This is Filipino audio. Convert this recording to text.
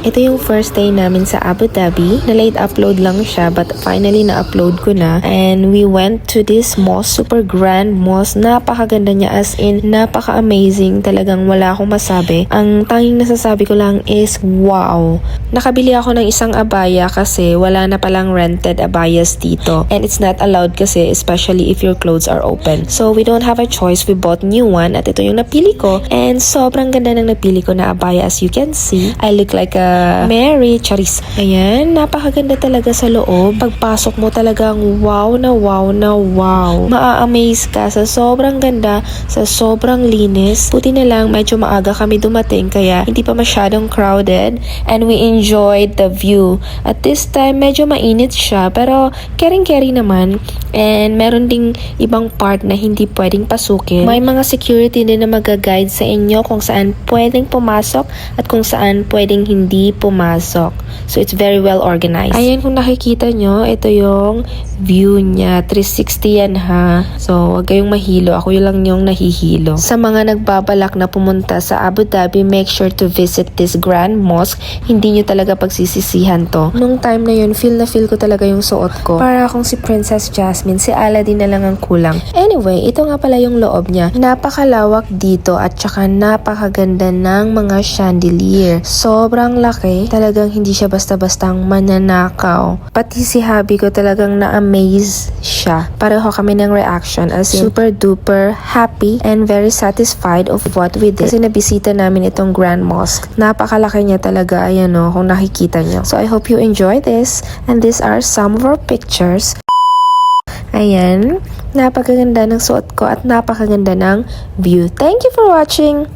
Ito yung first day namin sa Abu Dhabi. Na-late upload lang siya but finally na-upload ko na. And we went to this mosque, super grand mosque. Napakaganda niya, as in napaka-amazing. Talagang wala akong masabi. Ang tanging nasasabi ko lang is wow. Nakabili ako ng isang abaya kasi wala na palang rented abayas dito. And it's not allowed kasi, especially if your clothes are open. So we don't have a choice. We bought new one at ito yung napili ko. And sobrang ganda ng napili ko na abaya, as you can see. I look like a Mary, charis. Ayan, napakaganda talaga sa loob. Pagpasok mo talagang wow na wow na wow. Maa-amaze ka sa sobrang ganda, sa sobrang linis. Buti na lang medyo maaga kami dumating kaya hindi pa masyadong crowded and we enjoyed the view. At this time, medyo mainit siya pero caring-caring naman, and meron ding ibang part na hindi pwedeng pasukin. May mga security din na mag-guide sa inyo kung saan pwedeng pumasok at kung saan pwedeng hindi pumasok. So it's very well organized. Ayan, kung nakikita nyo, ito yung view niya. 360 yan ha. So wag kayong mahilo. Ako lang yung nahihilo. Sa mga nagbabalak na pumunta sa Abu Dhabi, make sure to visit this grand mosque. Hindi nyo talaga pagsisisihan to. Nung time na yun, feel na feel ko talaga yung suot ko. Para akong si Princess Jasmine, si Aladdin na lang ang kulang. Anyway, ito nga pala yung loob niya. Napakalawak dito at saka napakaganda ng mga chandelier. Sobrang laki. Talagang hindi siya basta-bastang mananakaw. Pati si hubby ko talagang na-amaze siya. Pareho kami ng reaction, as in super duper happy and very satisfied of what we did. Kasi nabisita namin itong Grand Mosque. Napakalaki niya talaga, ayan o, kung nakikita nyo. So I hope you enjoy this, and these are some of our pictures. Ayan, napakaganda ng suot ko at napakaganda ng view. Thank you for watching!